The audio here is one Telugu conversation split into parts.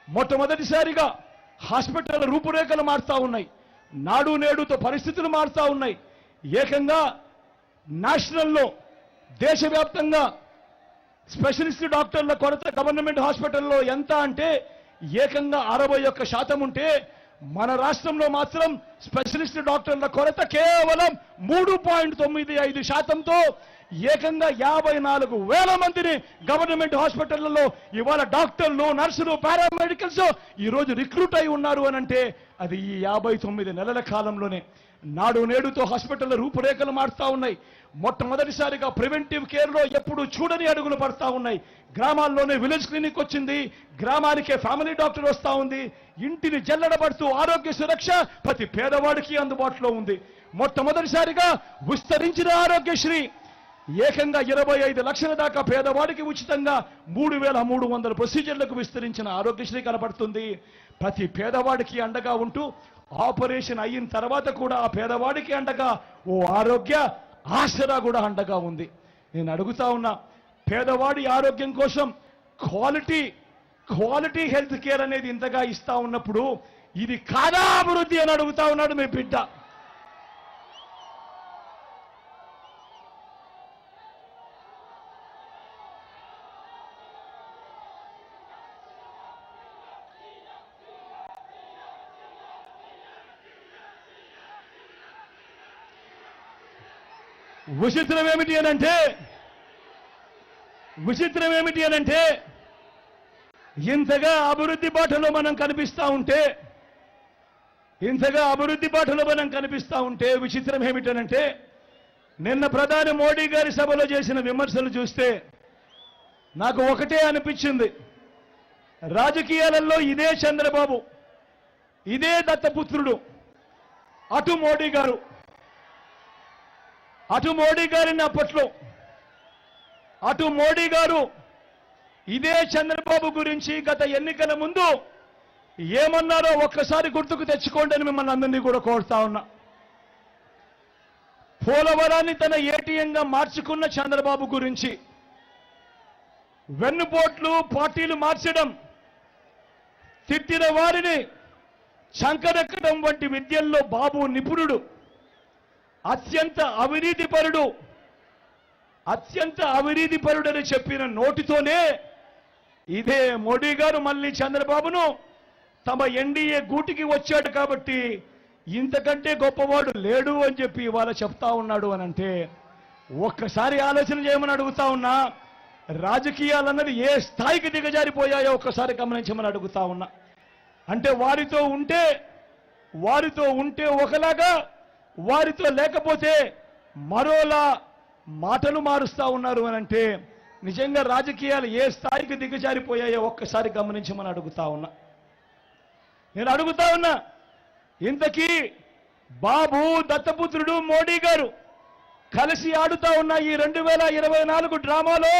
మొట్టమొదటిసారిగా హాస్పిటల్ రూపురేఖలు మారుతా ఉన్నాయి. నాడు నేడుతో పరిస్థితులు మారుతా ఉన్నాయి. ఏకంగా నేషనల్లో దేశవ్యాప్తంగా స్పెషలిస్ట్ డాక్టర్ల కొరత గవర్నమెంట్ హాస్పిటల్లో ఎంత అంటే ఏకంగా 61% ఉంటే మన రాష్ట్రంలో మాత్రం స్పెషలిస్ట్ డాక్టర్ల కొరత కేవలం 3.95%తో ఏకంగా 54,000 మందిని గవర్నమెంట్ హాస్పిటళ్లలో ఇవాళ డాక్టర్లు, నర్సులు, పారామెడికల్స్ ఈరోజు రిక్రూట్ అయి ఉన్నారు అని అంటే అది ఈ 59 నెలల కాలంలోనే. నాడు నేడుతో హాస్పిటల్ రూపురేఖలు మారుతా ఉన్నాయి. మొట్టమొదటిసారిగా ప్రివెంటివ్ కేర్లో ఎప్పుడు చూడని అడుగులు పడతా ఉన్నాయి. గ్రామాల్లోనే విలేజ్ క్లినిక్ వచ్చింది. గ్రామానికే ఫ్యామిలీ డాక్టర్ వస్తా ఉంది. ఇంటిని జల్లడబడుతూ ఆరోగ్య సురక్ష ప్రతి పేదవాడికి అందుబాటులో ఉంది. మొట్టమొదటిసారిగా విస్తరించిన ఆరోగ్యశ్రీ ఏకంగా 25 లక్షల దాకా పేదవాడికి ఉచితంగా 3,300 ప్రొసీజర్లకు విస్తరించిన ఆరోగ్యశ్రీ కనబడుతుంది. ప్రతి పేదవాడికి అండగా ఉంటూ ఆపరేషన్ అయిన తర్వాత కూడా ఆ పేదవాడికి అండగా ఓ ఆరోగ్య ఆసరా కూడా అండగా ఉంది. నేను అడుగుతా ఉన్నా, పేదవాడి ఆరోగ్యం కోసం క్వాలిటీ హెల్త్ కేర్ అనేది ఇంతగా ఇస్తా ఉన్నప్పుడు ఇది కాదా అభివృద్ధి అని అడుగుతా ఉన్నాడు మీ బిడ్డ. విచిత్రం ఏమిటి అనంటే ఇంతగా అభివృద్ధి బాటలో మనం కనిపిస్తా ఉంటే విచిత్రం ఏమిటనంటే నిన్న ప్రధాని మోడీ గారి సభలో చేసిన విమర్శలు చూస్తే నాకు ఒకటే అనిపించింది. రాజకీయాలలో ఇదే చంద్రబాబు, ఇదే దత్తపుత్రుడు, అటు మోడీ గారిని అప్పట్లో అటు మోడీ గారు ఇదే చంద్రబాబు గురించి గత ఎన్నికల ముందు ఏమన్నారో ఒక్కసారి గుర్తుకు తెచ్చుకోండి అని మిమ్మల్ని అందరినీ కూడా కోరుతా ఉన్నా. పోలవరాన్ని తన ఏటీఎంగా మార్చుకున్న చంద్రబాబు గురించి వెన్నుపోట్లు, పార్టీలు మార్చడం, తిట్టిన వారిని చంకరెక్కడం వంటి విద్యల్లో బాబు నిపుణుడు, అత్యంత అవినీతిపరుడని చెప్పిన నోటితోనే ఇదే మోడీ గారు మళ్ళీ చంద్రబాబును తమ ఎన్డీఏ గూటికి వచ్చాడు కాబట్టి ఇంతకంటే గొప్పవాడు లేడు అని చెప్పి ఇవాళ చెప్తా ఉన్నాడు అనంటే ఒక్కసారి ఆలోచన చేయమని అడుగుతా ఉన్నా. రాజకీయాలన్నది ఏ స్థాయికి దిగజారిపోయాయో ఒక్కసారి గమనించమని అడుగుతా ఉన్నా. అంటే వారితో ఉంటే ఒకలాగా, వారితో లేకపోతే మరోలా మాటలు మారుస్తా ఉన్నారు అనంటే నిజంగా రాజకీయాలు ఏ స్థాయికి దిగజారిపోయాయో ఒక్కసారి గమనించమని అడుగుతా ఉన్నా. నేను అడుగుతా ఉన్నా, ఇంతకీ బాబు, దత్తపుత్రుడు, మోడీ గారు కలిసి ఆడుతా ఉన్న ఈ 2024 డ్రామాలో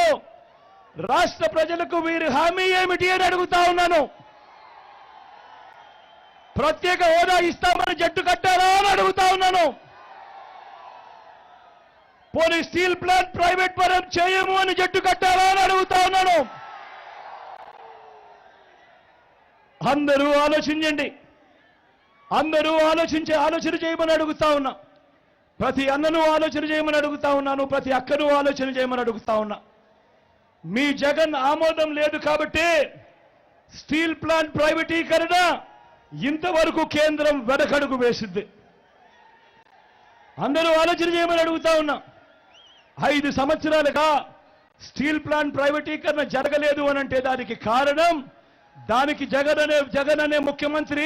రాష్ట్ర ప్రజలకు వీరి హామీ ఏమిటి అని అడుగుతా ఉన్నాను. ప్రత్యేక హోదా ఇస్తామని జట్టు కట్టారా అని అడుగుతా ఉన్నాను. పోనీ స్టీల్ ప్లాంట్ ప్రైవేట్ పరం చేయము అని జట్టు కట్టారా అని అడుగుతా ఉన్నాను. అందరూ ఆలోచించండి. ఆలోచన చేయమని అడుగుతా ఉన్నా. ప్రతి అన్నను ఆలోచన చేయమని అడుగుతా ఉన్నాను. ప్రతి అక్కను ఆలోచన చేయమని అడుగుతా ఉన్నా. మీ జగన్ ఆమోదం లేదు కాబట్టి స్టీల్ ప్లాంట్ ప్రైవేటీకరణ ఇంతవరకు కేంద్రం వెనకడుగు వేసింది. అందరూ ఆలోచన చేయమని అడుగుతా ఉన్నా. 5 సంవత్సరాలుగా స్టీల్ ప్లాంట్ ప్రైవేటీకరణ జరగలేదు అనంటే దానికి కారణం, దానికి జగన్ అనే ముఖ్యమంత్రి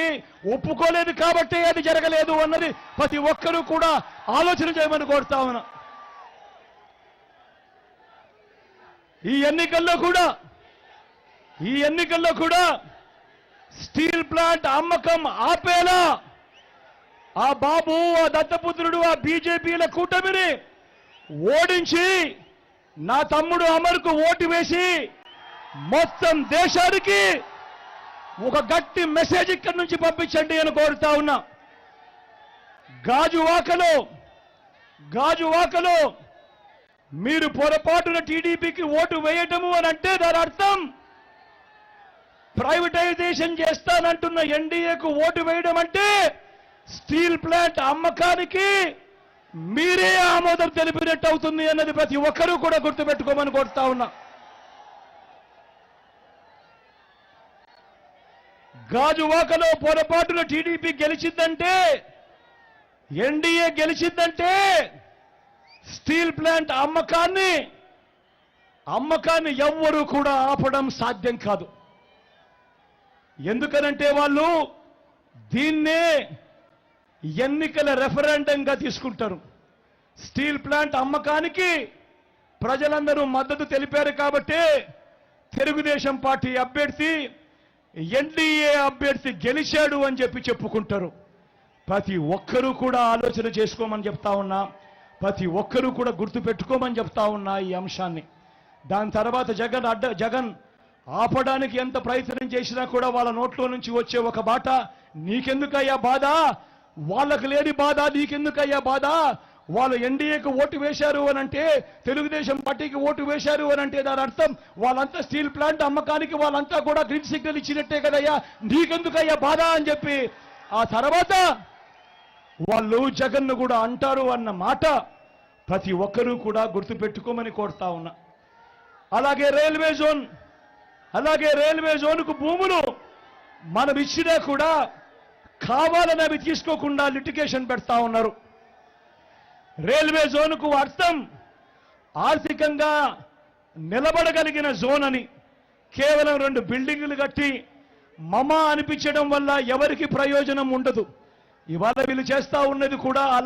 ఒప్పుకోలేదు కాబట్టి అది జరగలేదు అన్నది ప్రతి ఒక్కరూ కూడా ఆలోచన చేయమని కోరుతా ఉన్నా. ఈ ఎన్నికల్లో కూడా స్టీల్ ప్లాంట్ అమ్మకం ఆపేలా ఆ బాబు, ఆ దత్తపుత్రుడు, ఆ బీజేపీల కూటమిని ఓడించి నా తమ్ముడు అమర్కు ఓటు వేసి మొత్తం దేశానికి ఒక గట్టి మెసేజ్ ఇక్కడి నుంచి పంపించండి అని కోరుతా ఉన్నా. గాజువాకలో మీరు పొరపాటున టీడీపీకి ఓటు వేయటము అని అంటే దాని అర్థం ప్రైవేటైజేషన్ చేస్తానంటున్న ఎన్డీఏకు ఓటు వేయడం అంటే స్టీల్ ప్లాంట్ అమ్మకానికి మీరే ఆమోదం తెలిపినట్టు అవుతుంది అన్నది ప్రతి ఒక్కరూ కూడా గుర్తుపెట్టుకోమని కోరుతా ఉన్నా. గాజువాకలో పొరపాటున టీడీపీ గెలిచిందంటే, ఎన్డీఏ గెలిచిందంటే స్టీల్ ప్లాంట్ అమ్మకాన్ని ఎవ్వరూ కూడా ఆపడం సాధ్యం కాదు. ఎందుకనంటే వాళ్ళు దీన్నే ఎన్నికల రెఫరెండంగా తీసుకుంటారు. స్టీల్ ప్లాంట్ అమ్మకానికి ప్రజలందరూ మద్దతు తెలిపారు కాబట్టి తెలుగుదేశం పార్టీ అభ్యర్థి ఎన్డీఏ అభ్యర్థి గెలిచాడు అని చెప్పుకుంటారు. ప్రతి ఒక్కరూ కూడా ఆలోచన చేసుకోమని చెప్తా ఉన్నా, ప్రతి ఒక్కరూ కూడా గుర్తుపెట్టుకోమని చెప్తా ఉన్నా ఈ అంశాన్ని. దాని తర్వాత జగన్ ఆపడానికి ఎంత ప్రయత్నం చేసినా కూడా వాళ్ళ నోట్లో నుంచి వచ్చే ఒక బాట, నీకెందుకయ్యా బాధ, వాళ్ళకు లేని బాధ నీకెందుకయ్యా బాధ, వాళ్ళు ఎన్డీఏకు ఓటు వేశారు అనంటే, తెలుగుదేశం పార్టీకి ఓటు వేశారు అనంటే దాని అర్థం వాళ్ళంతా స్టీల్ ప్లాంట్ అమ్మకానికి వాళ్ళంతా కూడా గ్రీన్ సిగ్నల్ ఇచ్చినట్టే కదయ్యా, నీకెందుకయ్యా బాధ అని చెప్పి ఆ తర్వాత వాళ్ళు జగన్ను కూడా అంటారు అన్న మాట ప్రతి ఒక్కరూ కూడా గుర్తుపెట్టుకోమని కోరుతా ఉన్నా. అలాగే రైల్వే జోన్కు భూములు మనం ఇచ్చినా కూడా కావాలని అవి తీసుకోకుండా లిటిగేషన్ పెడతా ఉన్నారు. రైల్వే జోన్కు అర్థం ఆర్థికంగా నిలబడగలిగిన జోన్ అని, కేవలం 2 బిల్డింగులు కట్టి మమ అనిపించడం వల్ల ఎవరికి ప్రయోజనం ఉండదు. ఇవాళ వీళ్ళు చేస్తా ఉన్నది కూడా అలా.